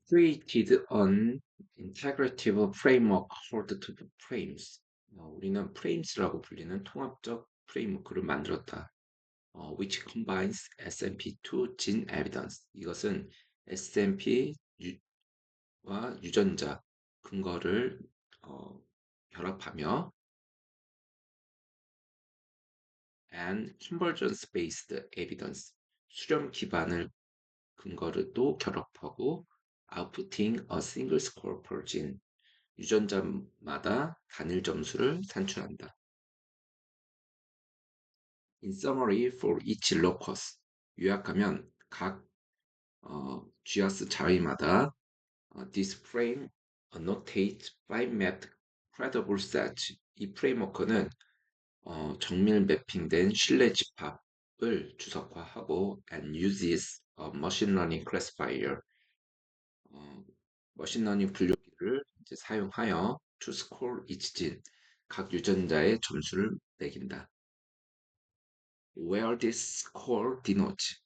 created an integrative framework called the frames. 우리는 frames라고 불리는 통합적 프레임워크를 만들었다. which combines SMP2 gene evidence. 이것은 SNP와 유전자 근거를 어, 결합하며 and convergence-based evidence. 수렴 기반을 근거를 또 결합하고 outputting a single score per gene. 유전자마다 단일 점수를 산출한다. In summary, for each locus, 요약하면 각 GIS 자위마다 this frame annotate by mapped credible sets. 이 프레임워크는 정밀 매핑된 신뢰 집합을 주석화하고 and uses a machine learning classifier. 머신러닝 분류기를 이제 사용하여 to score each gene. 각 유전자의 점수를 매긴다. Where this score denotes.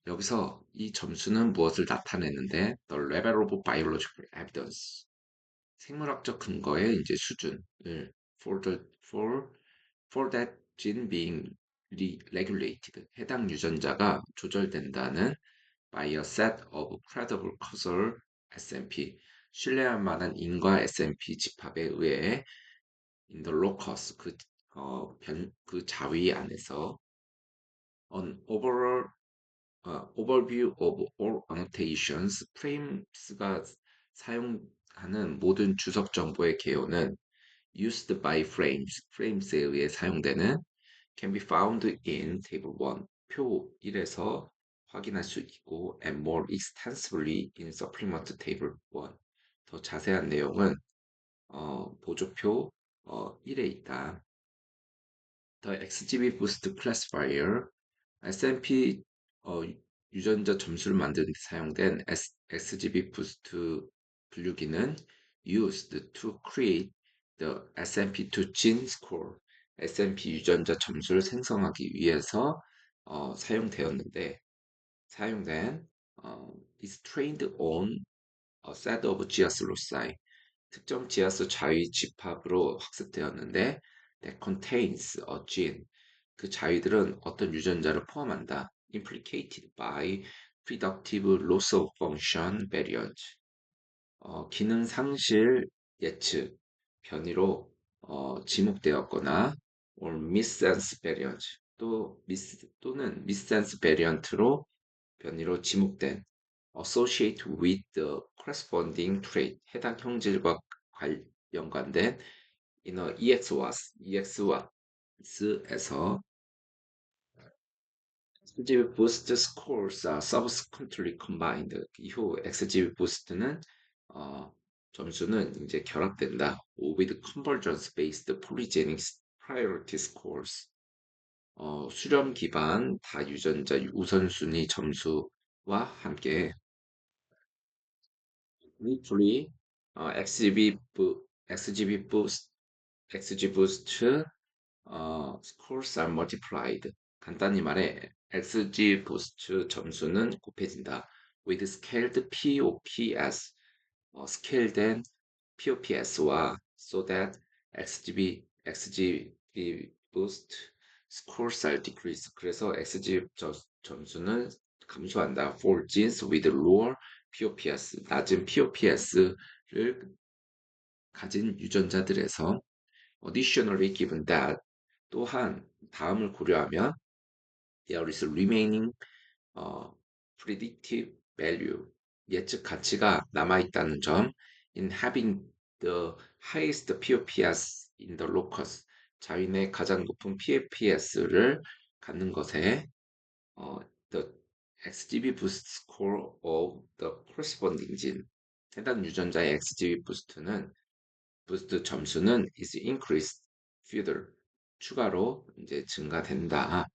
여기서 이 점수는 무엇을 나타내는데 the level of biological evidence. 생물학적 근거의 이제 수준을 for that gene being regulated. 해당 유전자가 조절된다는 by a set of credible causal SMP. 신뢰할 만한 인과 SMP 집합에 의해 in the locus 그 자위 안에서 an overview of all annotations, frames가 사용하는 모든 주석 정보의 개요는 used by frames에 의해 사용되는 can be found in table 1, 표 1에서 확인할 수 있고 and more extensively in supplement table 1. 더 자세한 내용은 보조표 1에 있다. The XGB Boost Classifier SMP 유전자 점수를 만드는 데 사용된 XGB Boost 분류기는 used to create the SMP2 gene score. SMP 유전자 점수를 생성하기 위해서 사용된 is trained on a set of GIS loci. 특정 GIS 자위 집합으로 학습되었는데 that contains a gene. 그 자위들은 어떤 유전자를 포함한다. implicated by predictive loss of function variance. 기능 상실 예측 변이로 지목되었거나 or missense variance 또는 missense variant로 변이로 지목된 associate with the corresponding trait 해당 형질과 연관된 inner EXWAS에서 XGB boost scores are subsequently combined. 이후 XGB boost는 점수는 이제 결합된다. with convergence-based polygenic priority scores. 수렴 기반 다유전자 우선순위 점수와 함께 weekly XGB boost scores are multiplied. 간단히 말해 XG boost 점수는 곱해진다. with scaled POPS 스케일된 POPS와 so that XGB boost scores are decreased. 그래서 XG 점수는 감소한다. For genes with lower POPS, 낮은 POPS를 가진 유전자들에서 additionally given that 또한 다음을 고려하면 there is remaining predictive value 예측 가치가 남아있다는 점 in having the highest POPS in the locus 자위 내 가장 높은 POPS를 갖는 것에 the XGB boost score of the corresponding gene 해당 유전자의 XGB 부스트 점수는 is increased further 추가로 이제 증가된다.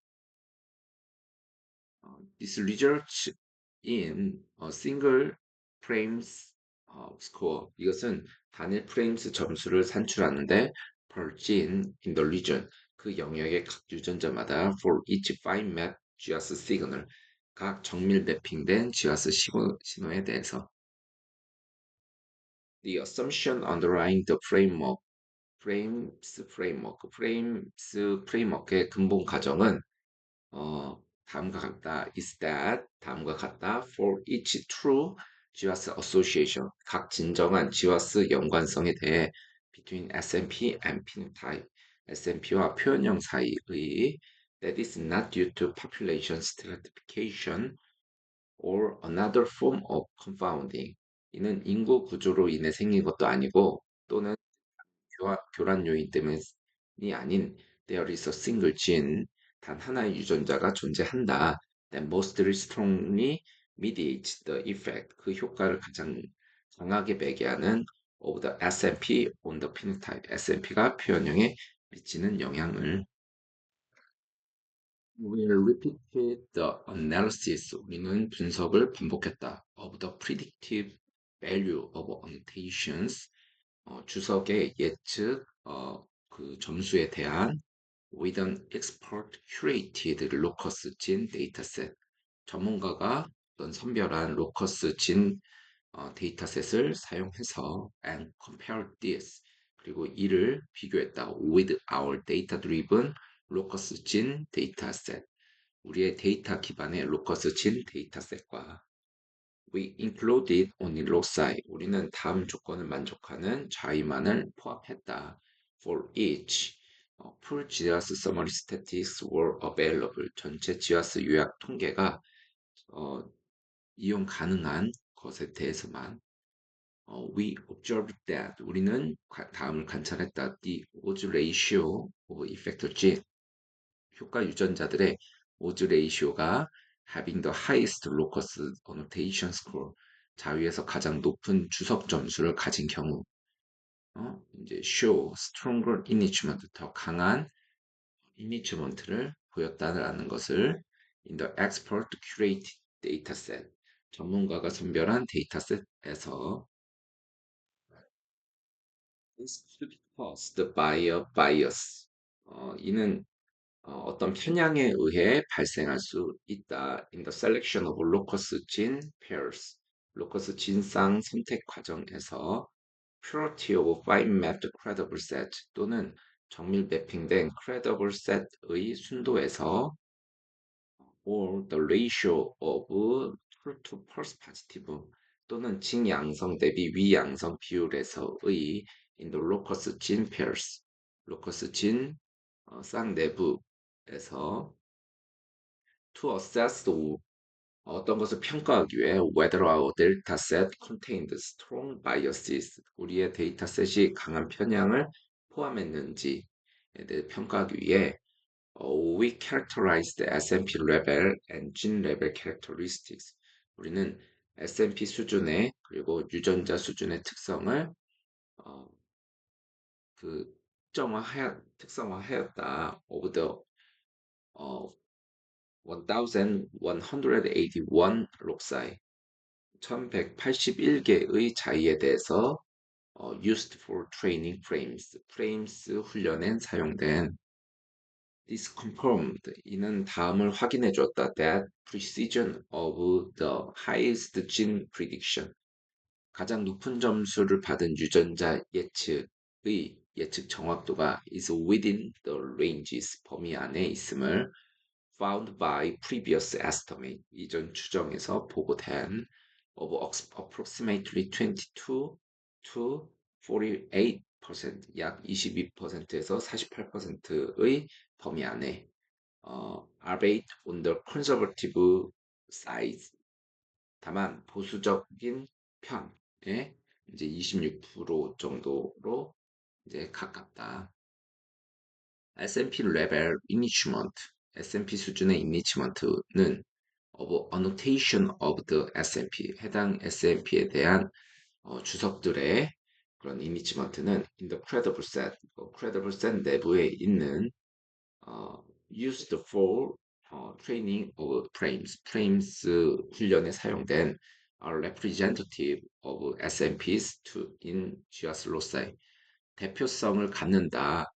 This results in a single frames score. 이것은 단일 프레임스 점수를 산출하는데 per gene in the region. 그 영역의 각 유전자마다 for each fine map GIS signal. 각 정밀 매핑된 GIS 신호에 대해서 The assumption underlying the 프레임워크의 근본 가정은 다음과 같다. is that 다음과 같다. For each true GWAS association 각 진정한 GWAS 연관성에 대해 between SNP and phenotype SNP와 표현형 사이의 that is not due to population stratification or another form of confounding 이는 인구 구조로 인해 생긴 것도 아니고 또는 교란 요인 때문이 아닌 there is a single gene 단 하나의 유전자가 존재한다. that mostly strongly mediates the effect 그 효과를 가장 강하게 매개하는 of the SNP on the phenotype SNP가 표현형에 미치는 영향을 We'll repeat the analysis. 우리는 분석을 반복했다. Of the predictive value of annotations. 주석의 예측 그 점수에 대한 with an expert curated locus gene dataset 전문가가 어떤 선별한 로커스 진 데이터셋을 사용해서 and compare this 그리고 이를 비교했다 with our data driven locus gene dataset 우리의 데이터 기반의 로커스 진 데이터셋과 We included only loci. 우리는 다음 조건을 만족하는 자위만을 포함했다. For each, full GIS summary statistics were available. 전체 GIS 요약 통계가 이용 가능한 것에 대해서만 We observed that 우리는 다음을 관찰했다. The odds ratio of effector gene 효과 유전자들의 odds ratio가 having the highest locus annotation score 자위에서 가장 높은 주석 점수를 가진 경우 이제 show stronger enrichment 더 강한 enrichment를 보였다는 것을 in the expert curated dataset 전문가가 선별한 데이터셋에서 is caused by a bias 이는 어떤 편향에 의해 발생할 수 있다. In the selection of locus gene pairs, 로커스 진쌍 선택 과정에서 purity of fine-mapped credible set 또는 정밀 매핑된 credible set의 순도에서 or the ratio of true to false positive 또는 증양성 대비 위양성 비율에서의 in the locus gene pairs, 로커스 진 쌍 내부에서 to assess 어떤 것을 평가하기 위해 whether our dataset contained strong biases, 우리의 데이터셋이 강한 편향을 포함했는지에 대해 평가하기 위해 we characterized the SNP level and gene level characteristics. 우리는 SNP 수준의 그리고 유전자 수준의 특성을 그 특성화하였다. of the 어, 1181 록사이 1181개의 자위에 대해서 used for training frames 훈련엔 사용된 this confirmed 이는 다음을 확인해 줬다 that precision of the highest gene prediction 가장 높은 점수를 받은 유전자 예측의 예측 정확도가 is within the ranges 범위 안에 있음을 found by previous estimate 이전 추정에서 보고된 of approximately 22 to 48% 약 22%에서 48%의 범위 안에 albeit on the conservative side 다만 보수적인 편에 이제 26% 정도로 이제 가깝다. S&P 레벨 enrichment, S&P 수준의 enrichment는 of annotation of the S&P, 해당 S&P에 대한 주석들의 그런 enrichment는 in the credible set 내부에 있는 used for training of frames 훈련에 사용된 a representative of S&Ps in GIS loci 대표성을 갖는다.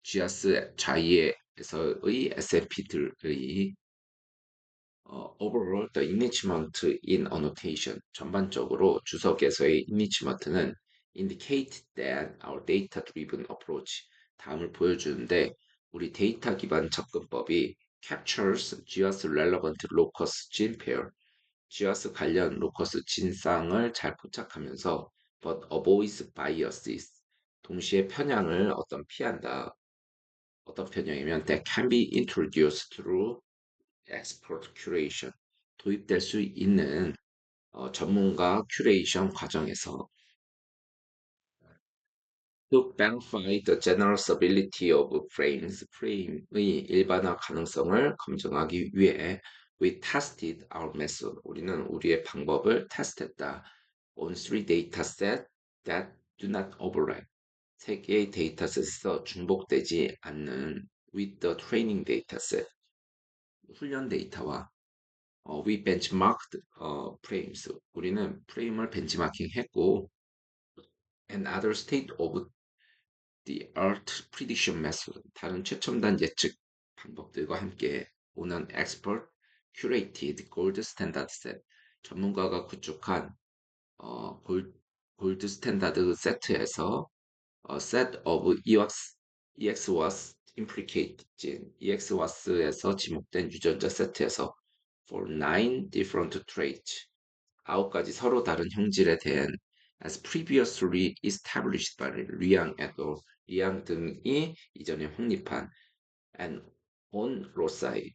GIS 자위에서의 SNP들의 overall, the enrichment in annotation, 전반적으로 주석에서의 enrichment는 indicate that our data-driven approach, 다음을 보여주는데 우리 데이터 기반 접근법이 captures GIS relevant locus gene pair, GIS 관련 로커스 진상을 잘 포착하면서 but avoids biases, 동시에 편향을 피한다. 어떤 편향이면 that can be introduced through expert curation, 도입될 수 있는 전문가 큐레이션 과정에서 to verify the general stability of frames, 프레임의 일반화 가능성을 검증하기 위해 we tested our method, 우리는 우리의 방법을 테스트했다. on three dataset that do not overlap, 세 개의 데이터셋에서 중복되지 않는 with the training dataset, 훈련 데이터와 we benchmarked frames, 우리는 프레임을 벤치마킹했고 and other state of the art prediction method, 다른 최첨단 예측 방법들과 함께 오는 expert curated gold standard set, 전문가가 구축한 골드 스탠다드 세트에서 set of EX was implicated gene, EXwas에서 지목된 유전자 세트에서 for nine different traits, 9가지 서로 다른 형질에 대한 as previously established by 리앙 et al. 리앙 등이 이전에 확립한 and on loci,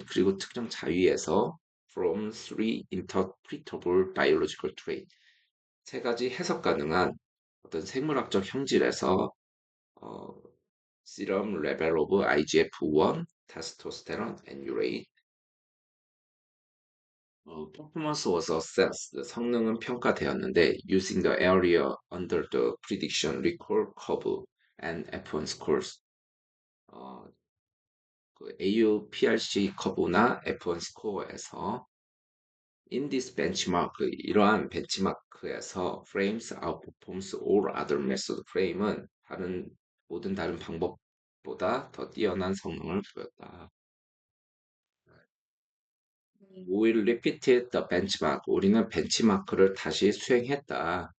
그리고 특정 자위에서 from three interpretable biological traits, 세 가지 해석 가능한 어떤 생물학적 형질에서 어, serum level of IGF-1, testosterone, and urate, performance was assessed, 성능은 평가되었는데 using the area under the prediction recall curve and F1 scores, 어, 그 AUPRC 커브나 F1 스코어에서 in this benchmark, 이러한 벤치마크에서 frames outperforms all other method, 프레임은 모든 다른 방법보다 더 뛰어난 성능을 보였다. We repeated the benchmark, 우리는 벤치마크를 다시 수행했다.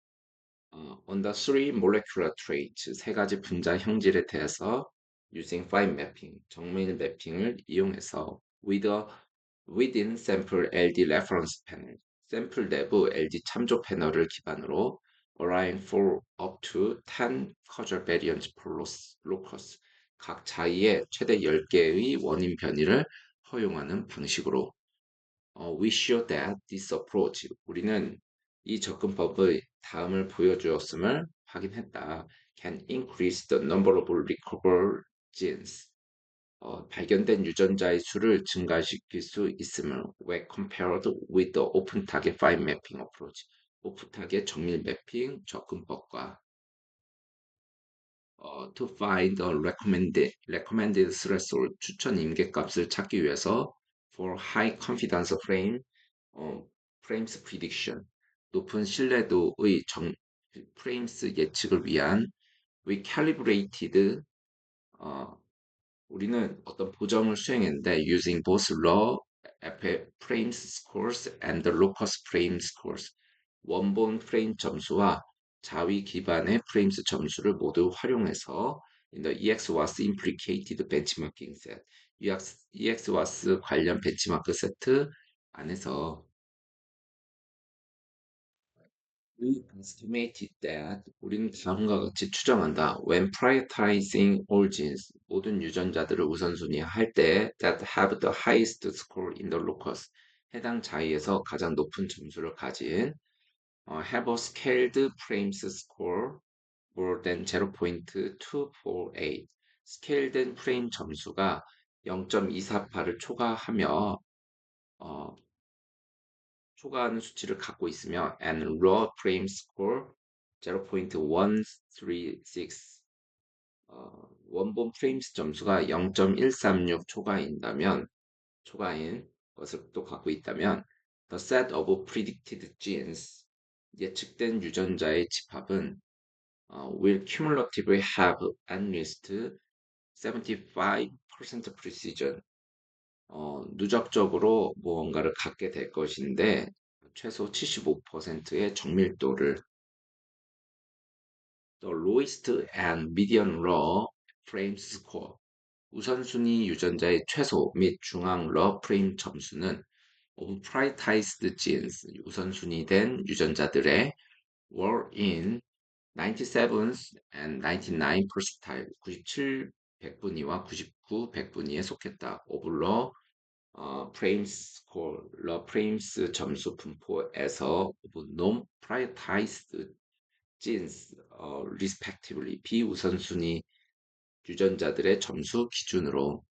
On the three molecular traits, 세 가지 분자 형질에 대해서 using fine mapping, 정밀 매핑을 이용해서 within sample LD reference panel, 샘플 내부 LD 참조 패널을 기반으로 allowing for up to 10 causal variants per locus, 각 자위에 최대 10개의 원인 변이를 허용하는 방식으로 we show that this approach, 우리는 이 접근법의 다음을 보여주었음을 확인했다. can increase the number of recoverable genes, 발견된 유전자의 수를 증가시킬 수 있음을 when compared with the open target fine mapping approach, 오픈 타겟 정밀 매핑 접근법과 to find the recommended threshold, 추천 임계값을 찾기 위해서 for high confidence frames prediction, 높은 신뢰도의 frames 예측을 위한 we calibrated, 어, 우리는 어떤 보정을 수행했는데 using both raw frames scores and the locus frame scores, 원본 프레임 점수와 자위 기반의 프레임스 점수를 모두 활용해서 in the EXWAS implicated benchmarking set, EXWAS 관련 벤치마크 세트 안에서 we estimated that, 우리는 다음과 같이 추정한다. When prioritizing all genes, 모든 유전자들을 우선순위할 때 that have the highest score in the locus, 해당 자위에서 가장 높은 점수를 가진 have a scaled frames score more than 0.248, 스케일된 프레임 점수가 0.248을 초과하는 수치를 갖고 있으며 and raw frame score 0.136, 원본 프레임스 점수가 0.136 초과인 것을 또 갖고 있다면 the set of predicted genes, 예측된 유전자의 집합은 will cumulatively have at least 75% precision, 누적적으로 무언가를 갖게 될 것인데 최소 75%의 정밀도를 The lowest and median law frame score 우선순위 유전자의 최소 및 중앙 러 프레임 점수는 of prioritized genes 우선순위된 유전자들의 were in 97th and 99 percentile 97 백분위와 99 백분위에 속했다. 오블러 프레임스 스코어 러 프레임스 점수 분포에서 non prioritized genes respectively 비우선순위 유전자들의 점수 기준으로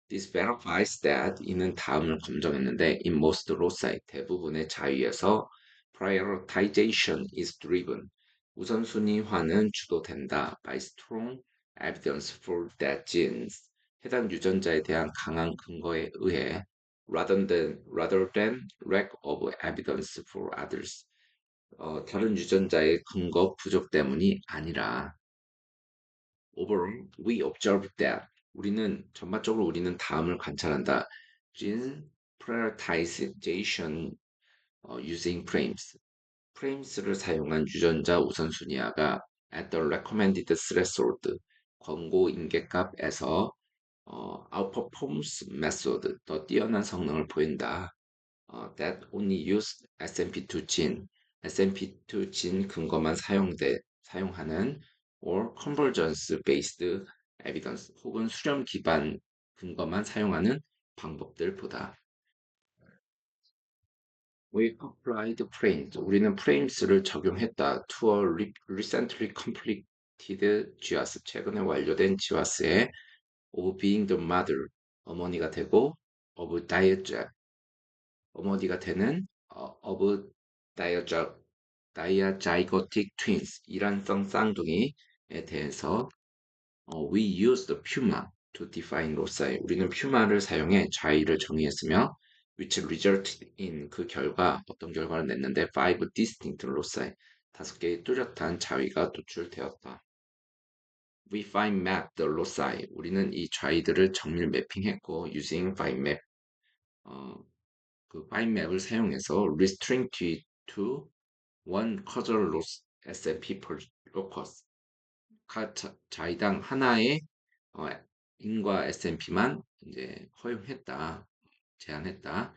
This verifies that 이는 다음을 검증했는데 in most loci 대부분의 자위에서 prioritization is driven 우선순위화는 주도된다 by strong evidence for that genes 해당 유전자에 대한 강한 근거에 의해 rather than lack of evidence for others 다른 유전자의 근거 부족 때문이 아니라 Overall, we observe that 우리는 다음을 관찰한다. Gene prioritization using frames. 프레임스를 사용한 유전자 우선순위화가 at the recommended threshold 권고 임계값에서 outperforms method 더 뛰어난 성능을 보인다. That only use SMP2 gene, SMP2 gene 근거만 사용하는 or convergence based evidence 혹은 수렴 기반 근거만 사용하는 방법들보다 We applied frames. 우리는 frames를 적용했다. To a recently completed GWAS. 최근에 완료된 GWAS에 of being the mother. 어머니가 되고 of 어머니가 되는 of diazygotic twins 일란성 쌍둥이에 대해서 we use the puma to define loci. 우리는 퓨마를 사용해 좌의를 정의했으며 which resulted in 그 결과 어떤 결과를 냈는데 five distinct loci 5개의 뚜렷한 자위가 도출되었다. We find map the loci. 우리는 이 좌위들을 정밀 매핑했고 using find map 그 find map을 사용해서 restrict to one causal loss SMP per locus 자위당 하나의 인과 SMP만 이제 허용했다, 제한했다.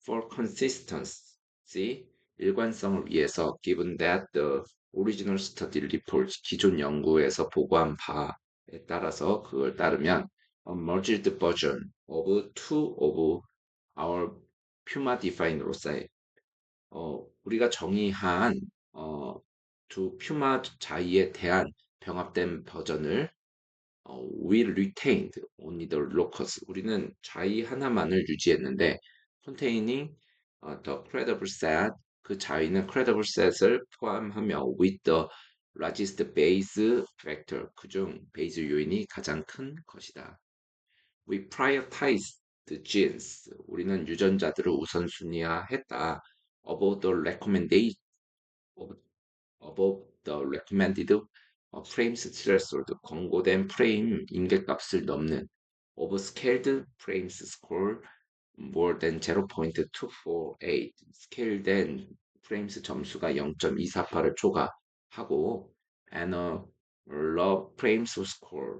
For consistency, 일관성을 위해서, given that the original study reports, 기존 연구에서 보고한 바에 따라서 그걸 따르면 a merged version of two of our Puma defined loci, 우리가 정의한 두 퓨마 자위에 대한 병합된 버전을 we retained only the locus. 우리는 자위 하나만을 유지했는데 containing the credible set 그 자위는 credible set을 포함하며 with the largest base factor 그중 베이스 요인이 가장 큰 것이다. We prioritize the genes. 우리는 유전자들을 우선순위화했다. Above the recommendation above the recommended frames threshold 권고된 프레임 임계값을 넘는 overscaled frames score more than 0.248 스케일된 프레임스 점수가 0.248을 초과하고 and a raw frames score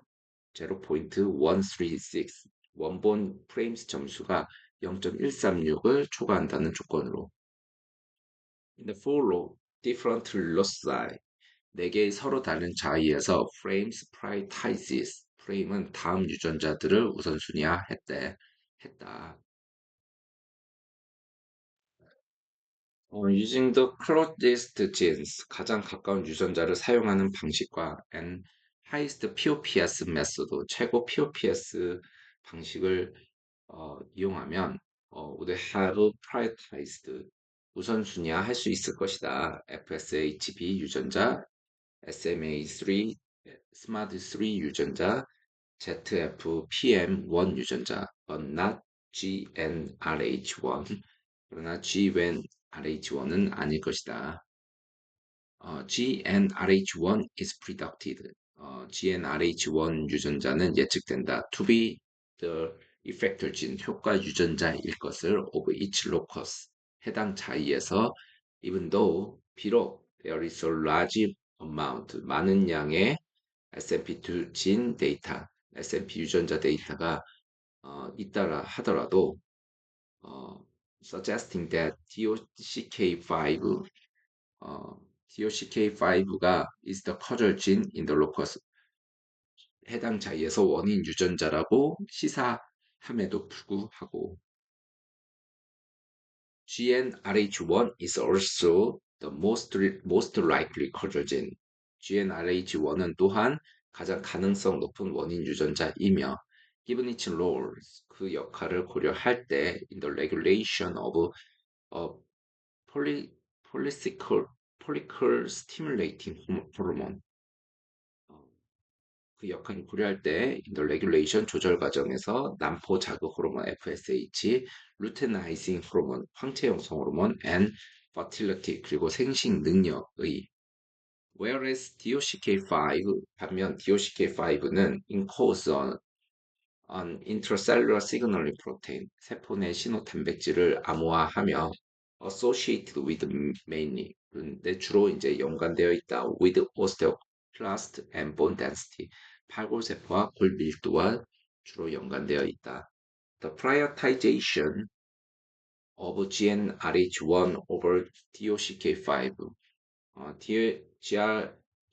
0.136 원본 프레임스 점수가 0.136을 초과한다는 조건으로 In the four different loci 4개의 서로 다른 자위에서 frames prioritizes 프레임은 다음 유전자들을 우선순위화했다. Using the closest genes 가장 가까운 유전자를 사용하는 방식과 and highest POPS method 최고 POPS 방식을 이용하면 would have prioritized 우선순위화 할 수 있을 것이다. FSHB 유전자, SMA3, SMAD3 유전자, ZFPM1 유전자, but not GNRH1. 그러나 GNRH1은 아닐 것이다. GNRH1 is predicted. GNRH1 유전자는 예측된다. To be the effector 진 효과 유전자일 것을 of each locus 해당 자위에서 even though 비록 there is a large amount 많은 양의 SNP2 진 데이터, SNP 유전자 데이터가 있다라 하더라도 suggesting that DOCK5 DOCK5가 is the causal gene in the locus 해당 자위에서 원인 유전자라고 시사함에도 불구하고 GnRH1 is also the most likely causal gene. GnRH1은 또한 가장 가능성 높은 원인 유전자이며 given its roles 그 역할을 고려할 때 in the regulation of poly, follicle stimulating hormone 그 역할을 고려할 때 in the regulation 조절 과정에서 난포 자극 호르몬 FSH, 루테나이징 호르몬, 황체 형성 호르몬, and fertility 그리고 생식 능력의 whereas DOCK5 반면 DOCK5는 encodes on intracellular signaling protein 세포 내 신호 단백질을 암호화하며 associated with mainly 근데 주로 이제 연관되어 있다 with osteoclast and bone density 팔골세포와 골 밀도와 주로 연관되어 있다. The prioritization of GnRH1 over DOCK5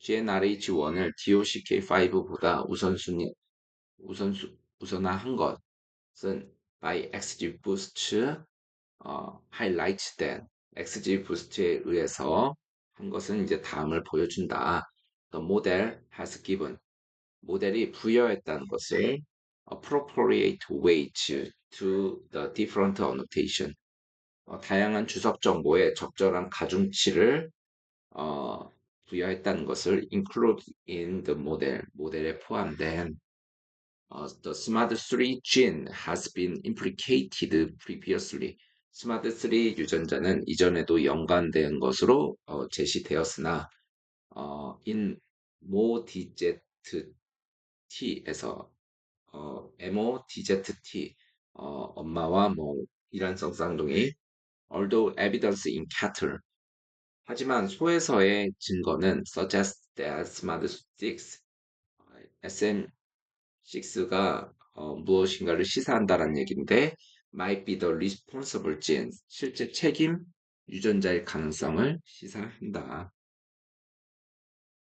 GnRH1을 DOCK5보다 우선화한 것은 by XGBoost highlights that XGBoost에 의해서 한 것은 이제 다음을 보여준다. The model has given 모델이 부여했다는 것을 appropriate weight to the different annotation 다양한 주석 정보에 적절한 가중치를 부여했다는 것을 include in the model 모델에 포함된 the SMAD3 gene has been implicated previously. SMAD3 유전자는 이전에도 연관된 것으로 제시되었으나 in MODZT에서 MODZT 엄마와 뭐 일란성 쌍둥이 although evidence in cattle 하지만 소에서의 증거는 suggests that SMAD6 SM6가 무엇인가를 시사한다는 얘기인데 might be the responsible gene 실제 책임 유전자의 가능성을 시사한다.